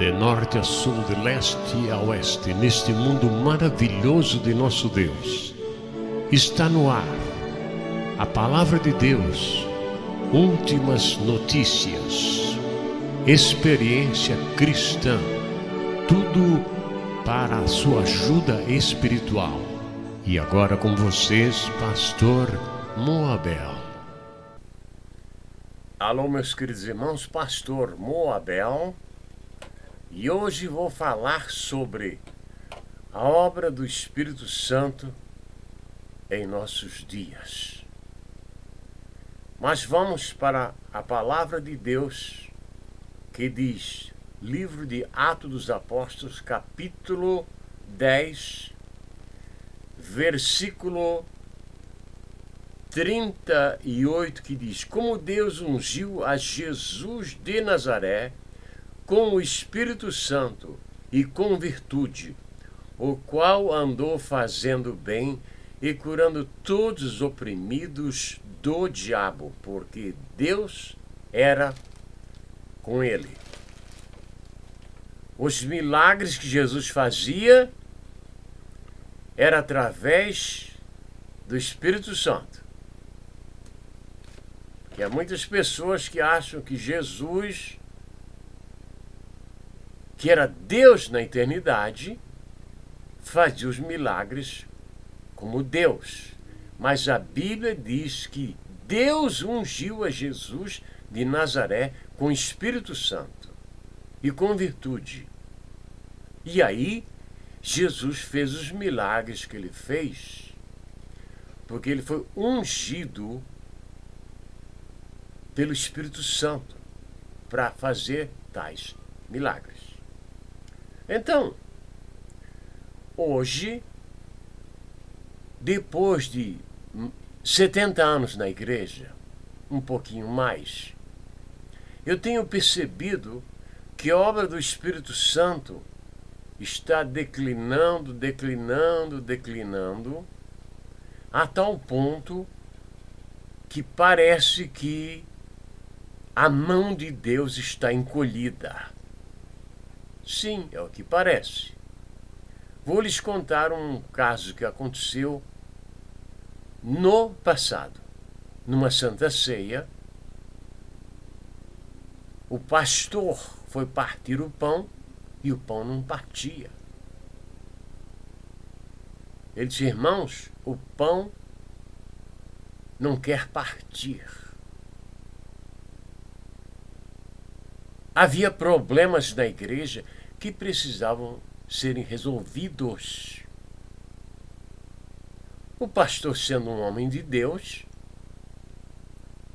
de norte a sul, de leste a oeste, neste mundo maravilhoso de nosso Deus. Está no ar a Palavra de Deus, últimas notícias, experiência cristã, tudo para a sua ajuda espiritual. E agora com vocês, Pastor Moabel. Alô, meus queridos irmãos, Pastor Moabel. E hoje vou falar sobre a obra do Espírito Santo em nossos dias. Mas vamos para a palavra de Deus que diz, livro de Atos dos Apóstolos, capítulo 10, versículo 38, que diz: como Deus ungiu a Jesus de Nazaré com o Espírito Santo e com virtude, o qual andou fazendo bem e curando todos os oprimidos do diabo, porque Deus era com ele. Os milagres que Jesus fazia era através do Espírito Santo. Porque há muitas pessoas que acham que Jesus, que era Deus na eternidade, fazia os milagres como Deus. Mas a Bíblia diz que Deus ungiu a Jesus de Nazaré com o Espírito Santo e com virtude. E aí, Jesus fez os milagres que ele fez, porque ele foi ungido pelo Espírito Santo para fazer tais milagres. Então, hoje, depois de 70 anos na igreja, um pouquinho mais, eu tenho percebido que a obra do Espírito Santo está declinando, a tal ponto que parece que a mão de Deus está encolhida. Sim, é o que parece. Vou lhes contar um caso que aconteceu no passado. Numa Santa Ceia, o pastor foi partir o pão e o pão não partia. Ele disse: irmãos, o pão não quer partir. Havia problemas na igreja que precisavam serem resolvidos. O pastor, sendo um homem de Deus,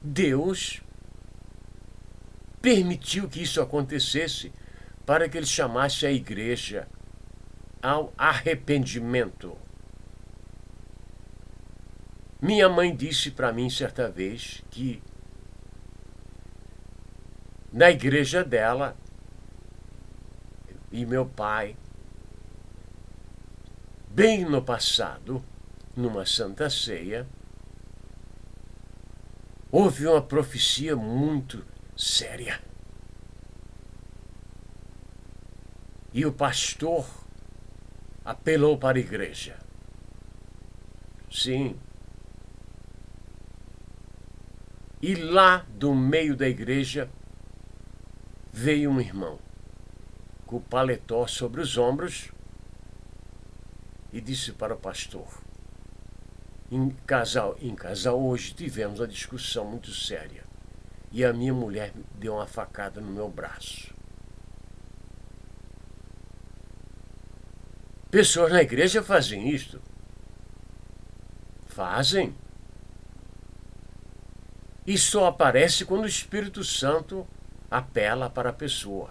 Deus permitiu que isso acontecesse para que ele chamasse a igreja ao arrependimento. Minha mãe disse para mim certa vez que na igreja dela e meu pai, bem no passado, numa Santa Ceia, houve uma profecia muito séria. E o pastor apelou para a igreja. Sim. E lá do meio da igreja veio um irmão com o paletó sobre os ombros e disse para o pastor: em casal hoje tivemos uma discussão muito séria e a minha mulher deu uma facada no meu braço. Pessoas na igreja fazem isto. Fazem. E só aparece quando o Espírito Santo apela para a pessoa.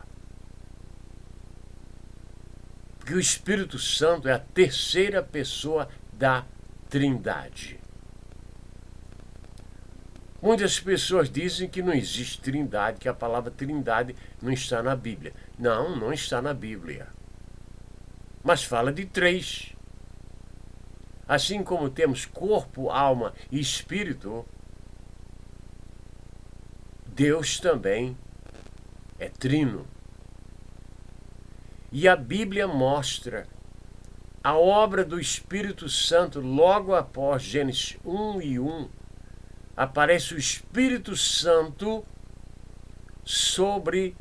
Porque o Espírito Santo é a terceira pessoa da Trindade. Muitas pessoas dizem que não existe Trindade, que a palavra Trindade não está na Bíblia. Não, não está na Bíblia. Mas fala de três. Assim como temos corpo, alma e espírito, Deus também é trino. E a Bíblia mostra a obra do Espírito Santo logo após Gênesis 1:1. Aparece o Espírito Santo sobre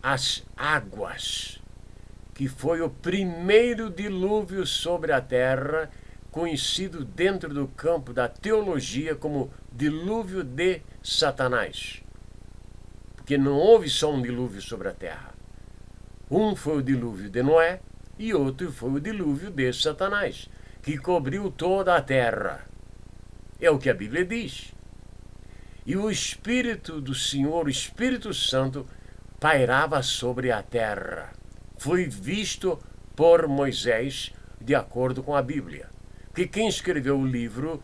as águas, que foi o primeiro dilúvio sobre a terra, conhecido dentro do campo da teologia como dilúvio de Satanás. Porque não houve só um dilúvio sobre a terra. Um foi o dilúvio de Noé e outro foi o dilúvio de Satanás, que cobriu toda a terra. É o que a Bíblia diz. E o Espírito do Senhor, o Espírito Santo, pairava sobre a terra. Foi visto por Moisés, de acordo com a Bíblia. Porque quem escreveu o livro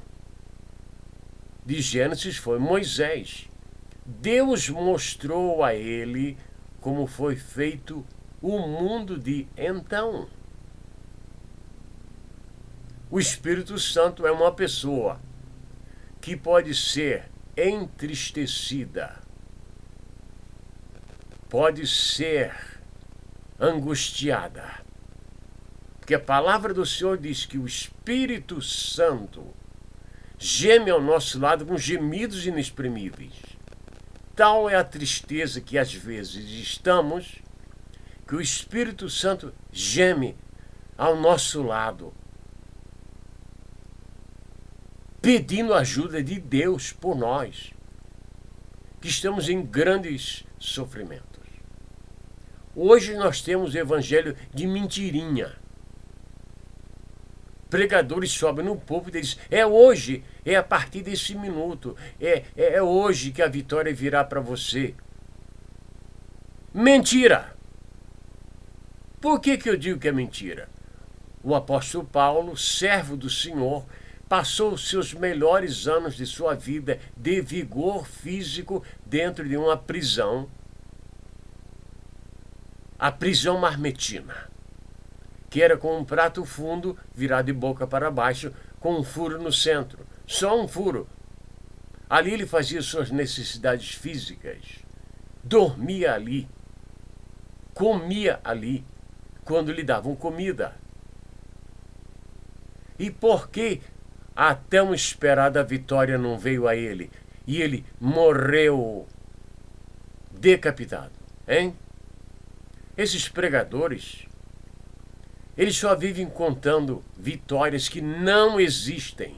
de Gênesis foi Moisés. Deus mostrou a ele como foi feito o mundo de então. O Espírito Santo é uma pessoa que pode ser entristecida, pode ser angustiada. Porque a palavra do Senhor diz que o Espírito Santo geme ao nosso lado com gemidos inexprimíveis. Tal é a tristeza que às vezes estamos, que o Espírito Santo geme ao nosso lado, pedindo ajuda de Deus por nós, que estamos em grandes sofrimentos. Hoje nós temos o evangelho de mentirinha. Pregadores sobem no púlpito e dizem, é hoje, é a partir desse minuto, é hoje que a vitória virá para você. Mentira! Por que eu digo que é mentira? O apóstolo Paulo, servo do Senhor, passou os seus melhores anos de sua vida de vigor físico dentro de uma prisão, a prisão marmetina, que era com um prato fundo virado de boca para baixo, com um furo no centro, só um furo. Ali ele fazia suas necessidades físicas, dormia ali, comia ali, quando lhe davam comida. E por que a tão esperada vitória não veio a ele? E ele morreu decapitado, hein? Esses pregadores, eles só vivem contando vitórias que não existem.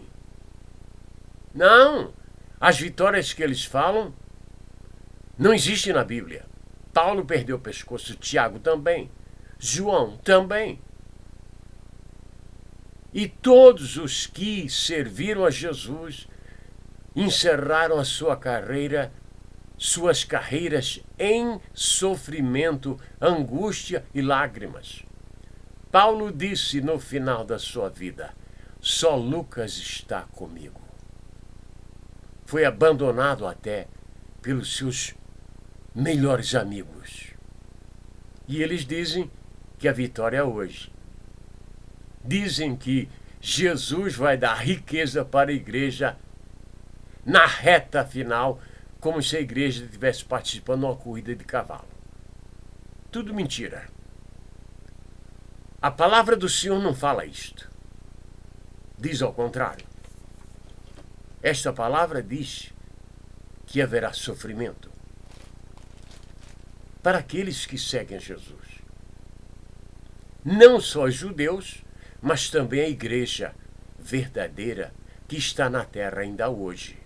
Não! As vitórias que eles falam não existem na Bíblia. Paulo perdeu o pescoço, Tiago também, João também. E todos os que serviram a Jesus encerraram a sua carreira, suas carreiras em sofrimento, angústia e lágrimas. Paulo disse no final da sua vida, só Lucas está comigo. Foi abandonado até pelos seus melhores amigos. E eles dizem que a vitória é hoje. Dizem que Jesus vai dar riqueza para a igreja na reta final, como se a igreja estivesse participando de uma corrida de cavalo. Tudo mentira. A palavra do Senhor não fala isto. Diz ao contrário. Esta palavra diz que haverá sofrimento para aqueles que seguem a Jesus. Não só os judeus, mas também a igreja verdadeira que está na terra ainda hoje.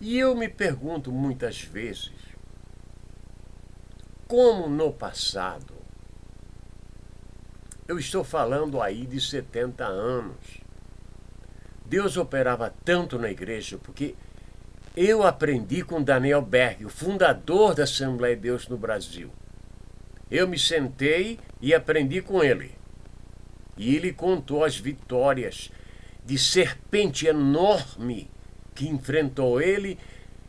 E eu me pergunto muitas vezes, como no passado, eu estou falando aí de 70 anos, Deus operava tanto na igreja, porque eu aprendi com Daniel Berg, o fundador da Assembleia de Deus no Brasil. Eu me sentei e aprendi com ele. E ele contou as vitórias de serpente enorme que enfrentou ele,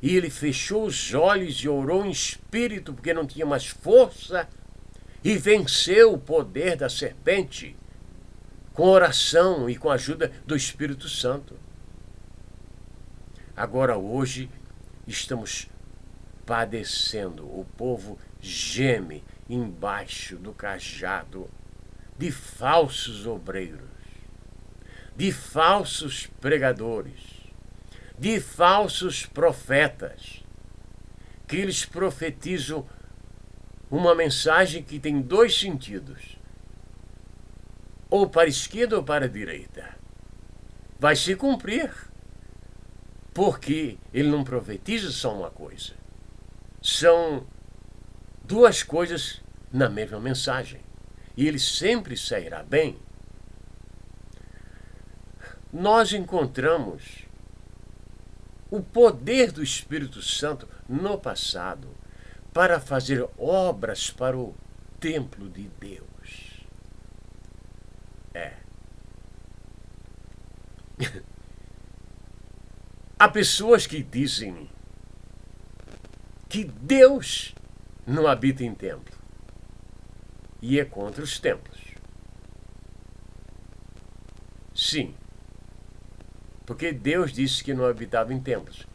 e ele fechou os olhos e orou em espírito, porque não tinha mais força, e venceu o poder da serpente com oração e com a ajuda do Espírito Santo. Agora, hoje, estamos padecendo. O povo geme embaixo do cajado de falsos obreiros, de falsos pregadores, de falsos profetas, que eles profetizam uma mensagem que tem dois sentidos, ou para a esquerda ou para a direita. Vai se cumprir, porque ele não profetiza só uma coisa. São duas coisas na mesma mensagem. E ele sempre sairá bem. Nós encontramos o poder do Espírito Santo no passado para fazer obras para o templo de Deus. Há pessoas que dizem que Deus não habita em templo e é contra os templos. Sim, porque Deus disse que não habitava em templos.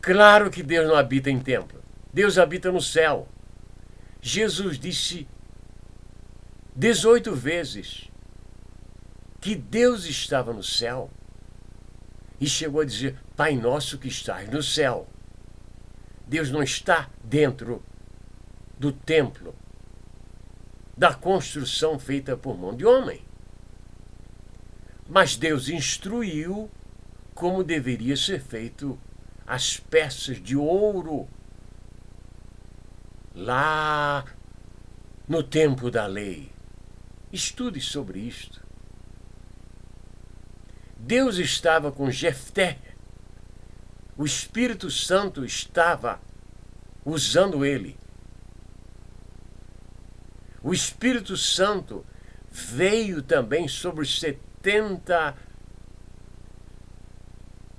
Claro que Deus não habita em templo. Deus habita no céu. Jesus disse 18 vezes que Deus estava no céu e chegou a dizer: Pai nosso que estás no céu. Deus não está dentro do templo, da construção feita por mão de homem. Mas Deus instruiu como deveria ser feito as peças de ouro lá no tempo da lei. Estude sobre isto. Deus estava com Jefté. O Espírito Santo estava usando ele. O Espírito Santo veio também sobre os 70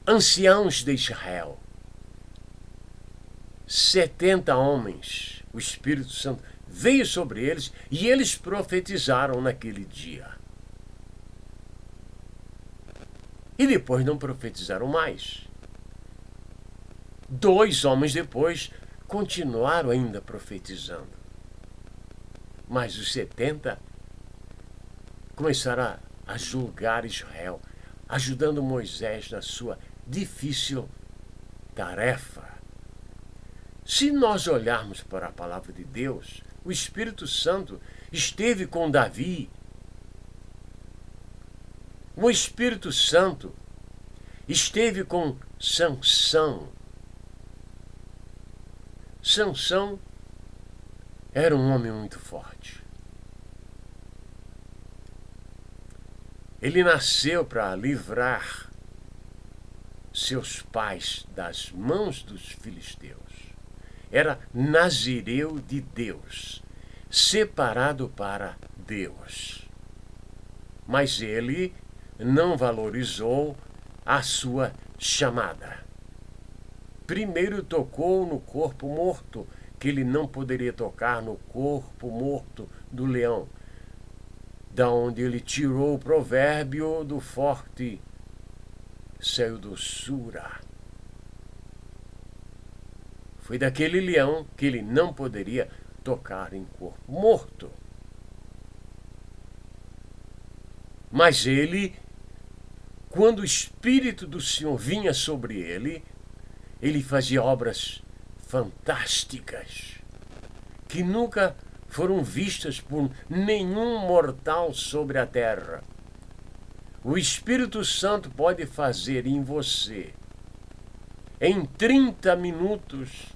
anciãos de Israel. 70 homens. O Espírito Santo veio sobre eles e eles profetizaram naquele dia. E depois não profetizaram mais. 2 homens depois continuaram ainda profetizando. Mas os 70 começaram a julgar Israel, ajudando Moisés na sua difícil tarefa. Se nós olharmos para a palavra de Deus, o Espírito Santo esteve com Davi. O Espírito Santo esteve com Sansão. Sansão era um homem muito forte. Ele nasceu para livrar seus pais das mãos dos filisteus. Era nazireu de Deus, separado para Deus. Mas ele não valorizou a sua chamada. Primeiro tocou no corpo morto, que ele não poderia tocar no corpo morto do leão, da onde ele tirou o provérbio do forte saiu doçura. Foi daquele leão que ele não poderia tocar em corpo morto. Mas ele, quando o Espírito do Senhor vinha sobre ele, ele fazia obras fantásticas que nunca foram vistas por nenhum mortal sobre a terra. O Espírito Santo pode fazer em você, em 30 minutos,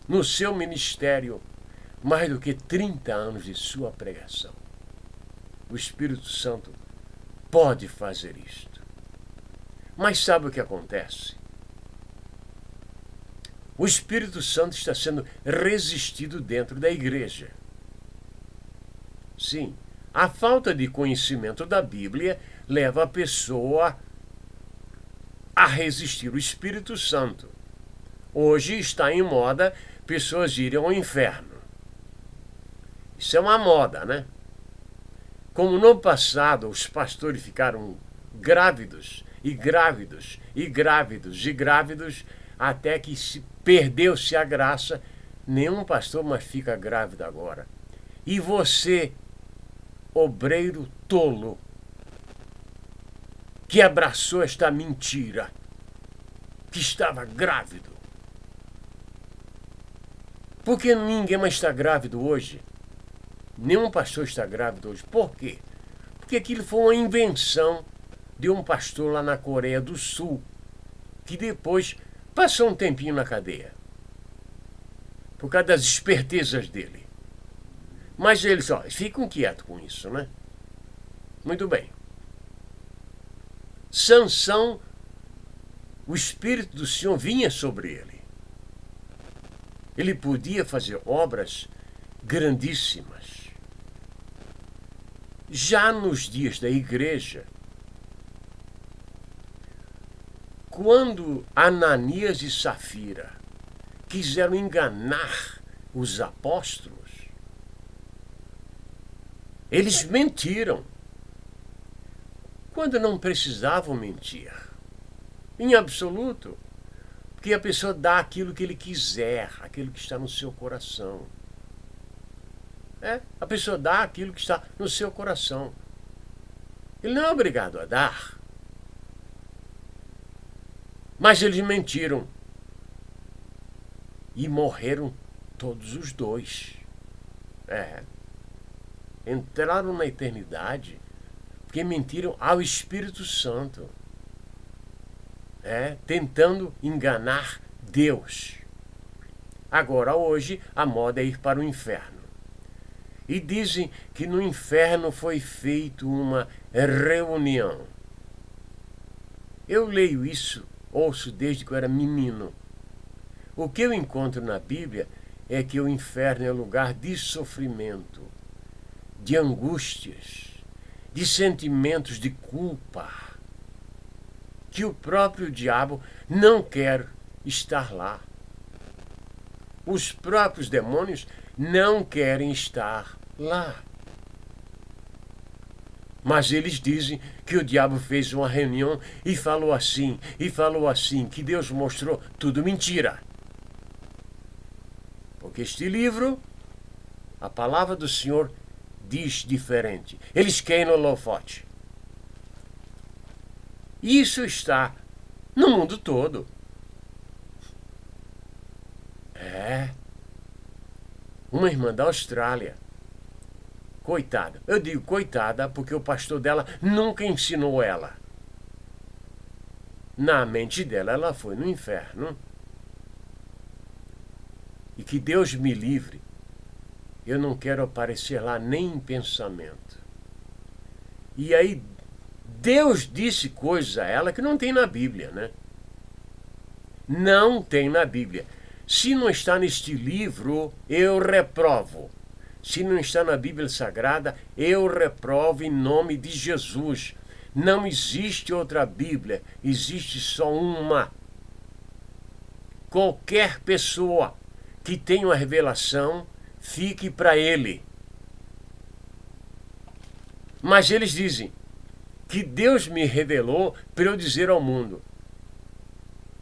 no seu ministério, mais do que 30 anos de sua pregação. O Espírito Santo pode fazer isto. Mas sabe o que acontece? O Espírito Santo está sendo resistido dentro da igreja. Sim, a falta de conhecimento da Bíblia leva a pessoa a resistir o Espírito Santo. Hoje está em moda pessoas irem ao inferno. Isso é uma moda, né? Como no passado os pastores ficaram grávidos e grávidos e grávidos e grávidos, até que se perdeu-se a graça, nenhum pastor mais fica grávido agora. E você, obreiro tolo, que abraçou esta mentira, que estava grávido. Por que ninguém mais está grávido hoje? Nenhum pastor está grávido hoje. Por quê? Porque aquilo foi uma invenção de um pastor lá na Coreia do Sul, que depois passou um tempinho na cadeia, por causa das espertezas dele. Mas eles, ficam quietos com isso, né? Muito bem. Sansão, o Espírito do Senhor vinha sobre ele. Ele podia fazer obras grandíssimas. Já nos dias da igreja, quando Ananias e Safira quiseram enganar os apóstolos, eles mentiram, quando não precisavam mentir, em absoluto, porque a pessoa dá aquilo que ele quiser, aquilo que está no seu coração. A pessoa dá aquilo que está no seu coração. Ele não é obrigado a dar. Mas eles mentiram. E morreram todos os dois. Entraram na eternidade porque mentiram ao Espírito Santo. Tentando enganar Deus. Agora, hoje, a moda é ir para o inferno. E dizem que no inferno foi feita uma reunião. Eu leio isso, ouço desde que eu era menino. O que eu encontro na Bíblia é que o inferno é lugar de sofrimento, de angústias, de sentimentos de culpa, que o próprio diabo não quer estar lá. Os próprios demônios não querem estar lá. Mas eles dizem que o diabo fez uma reunião e falou assim, que Deus mostrou tudo mentira. Porque este livro, a palavra do Senhor diz diferente. Eles querem holofote. Isso está no mundo todo. Uma irmã da Austrália, coitada. Eu digo coitada porque o pastor dela nunca ensinou ela. Na mente dela, ela foi no inferno. E que Deus me livre. Eu não quero aparecer lá nem em pensamento. E aí, Deus disse coisas a ela que não tem na Bíblia, né? Não tem na Bíblia. Se não está neste livro, eu reprovo. Se não está na Bíblia Sagrada, eu reprovo em nome de Jesus. Não existe outra Bíblia, existe só uma. Qualquer pessoa que tenha uma revelação, fique para ele. Mas eles dizem que Deus me revelou para eu dizer ao mundo.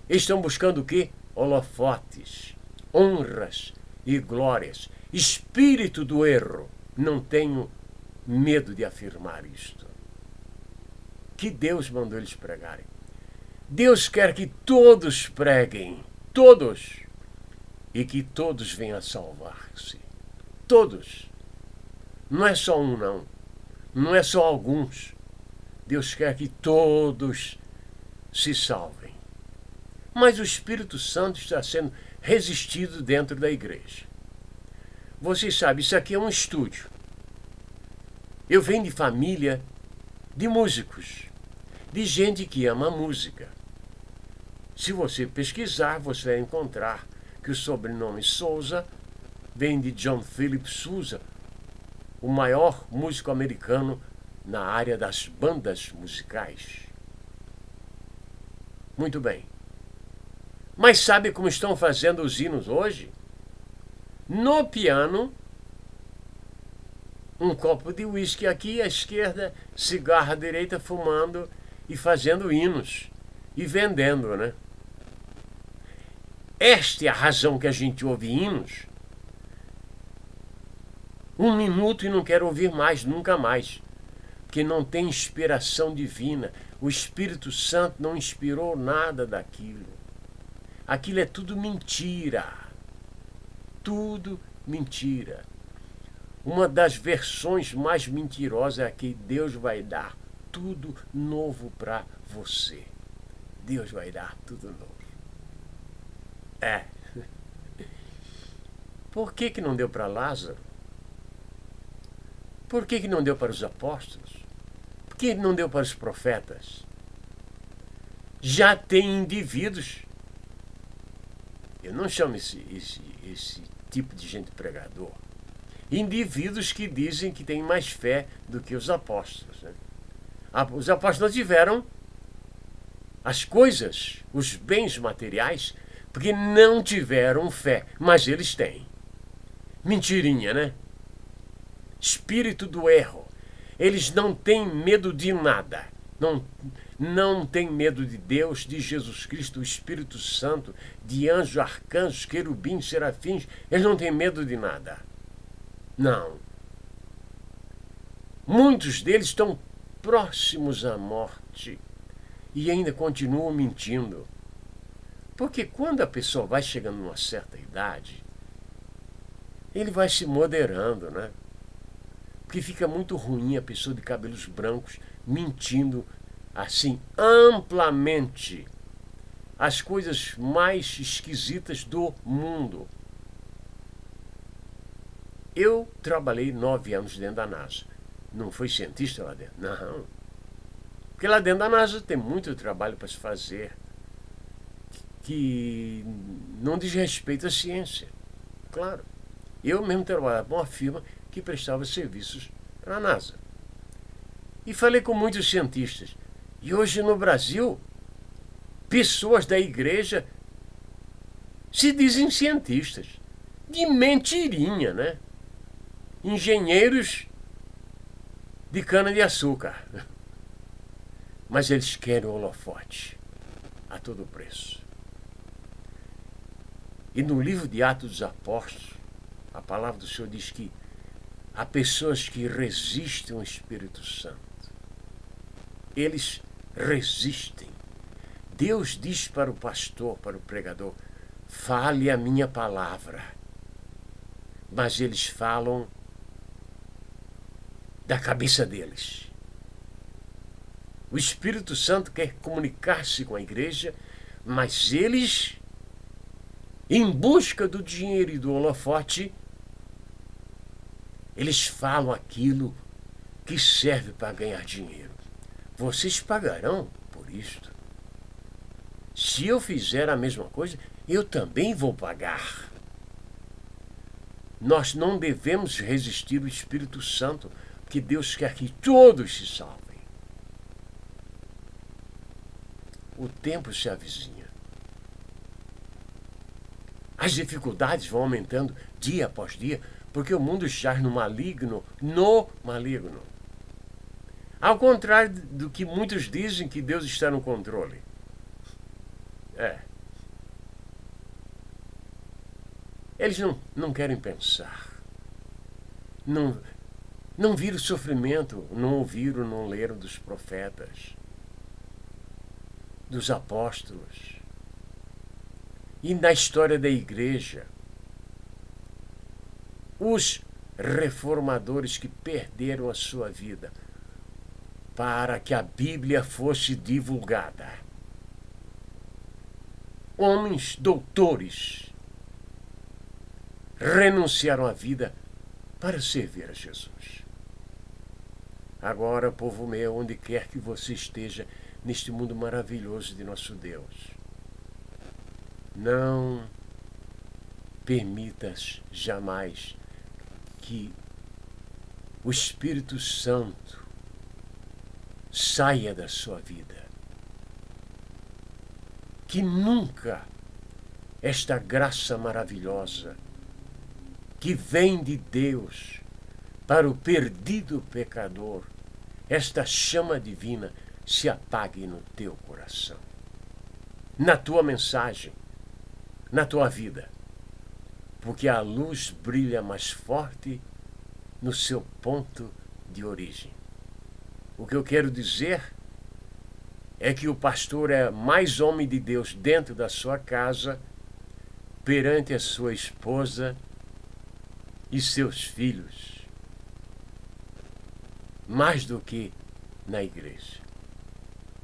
Eles estão buscando o quê? Holofotes, honras e glórias. Espírito do erro. Não tenho medo de afirmar isto. Que Deus mandou eles pregarem. Deus quer que todos preguem. Todos. E que todos venham a salvar-se. Todos. Não é só um, não. Não é só alguns. Deus quer que todos se salvem. Mas o Espírito Santo está sendo resistido dentro da igreja. Vocês sabem, isso aqui é um estúdio. Eu venho de família de músicos, de gente que ama a música. Se você pesquisar, você vai encontrar que o sobrenome Souza vem de John Philip Sousa, o maior músico americano na área das bandas musicais. Muito bem. Mas sabe como estão fazendo os hinos hoje? No piano, um copo de uísque aqui à esquerda, cigarro à direita, fumando e fazendo hinos. E vendendo, né? Esta é a razão que a gente ouve hinos. 1 minuto e não quero ouvir mais, nunca mais. Porque não tem inspiração divina. O Espírito Santo não inspirou nada daquilo. Aquilo é tudo mentira. Tudo mentira. Uma das versões mais mentirosas é que Deus vai dar tudo novo para você. Deus vai dar tudo novo. Por que não deu para Lázaro? Por que não deu para os apóstolos? Por que não deu para os profetas? Já tem indivíduos. Eu não chamo esse tipo de gente pregador. Indivíduos que dizem que têm mais fé do que os apóstolos. Né? Os apóstolos tiveram as coisas, os bens materiais, porque não tiveram fé, mas eles têm. Mentirinha, né? Espírito do erro. Eles não têm medo de nada. Não têm medo de Deus, de Jesus Cristo, o Espírito Santo, de anjos, arcanjos, querubins, serafins. Eles não têm medo de nada. Não. Muitos deles estão próximos à morte e ainda continuam mentindo. Porque quando a pessoa vai chegando numa certa idade, ele vai se moderando, né? Porque fica muito ruim a pessoa de cabelos brancos mentindo assim amplamente as coisas mais esquisitas do mundo. Eu trabalhei 9 anos dentro da NASA. Não fui cientista lá dentro, não. Porque lá dentro da NASA tem muito trabalho para se fazer que não diz respeito à ciência. Claro. Eu mesmo trabalhava com uma firma que prestava serviços para a NASA. E falei com muitos cientistas. E hoje no Brasil, pessoas da igreja se dizem cientistas. De mentirinha, né? Engenheiros de cana-de-açúcar. Mas eles querem o holofote a todo preço. E no livro de Atos dos Apóstolos, a palavra do Senhor diz que há pessoas que resistem ao Espírito Santo. Eles resistem. Deus diz para o pastor, para o pregador, fale a minha palavra. Mas eles falam da cabeça deles. O Espírito Santo quer comunicar-se com a igreja, mas eles, em busca do dinheiro e do holofote, eles falam aquilo que serve para ganhar dinheiro. Vocês pagarão por isto. Se eu fizer a mesma coisa, eu também vou pagar. Nós não devemos resistir ao Espírito Santo, porque Deus quer que todos se salvem. O tempo se avizinha. As dificuldades vão aumentando dia após dia, porque o mundo jaz no maligno. Ao contrário do que muitos dizem que Deus está no controle. Eles não querem pensar. Não viram o sofrimento, não ouviram, não leram dos profetas, dos apóstolos. E na história da igreja, os reformadores que perderam a sua vida para que a Bíblia fosse divulgada. Homens doutores renunciaram à vida para servir a Jesus. Agora, povo meu, onde quer que você esteja neste mundo maravilhoso de nosso Deus, não permitas jamais que o Espírito Santo saia da sua vida. Que nunca esta graça maravilhosa que vem de Deus para o perdido pecador, esta chama divina se apague no teu coração. Na tua mensagem, na tua vida, porque a luz brilha mais forte no seu ponto de origem. O que eu quero dizer é que o pastor é mais homem de Deus dentro da sua casa, perante a sua esposa e seus filhos, mais do que na igreja.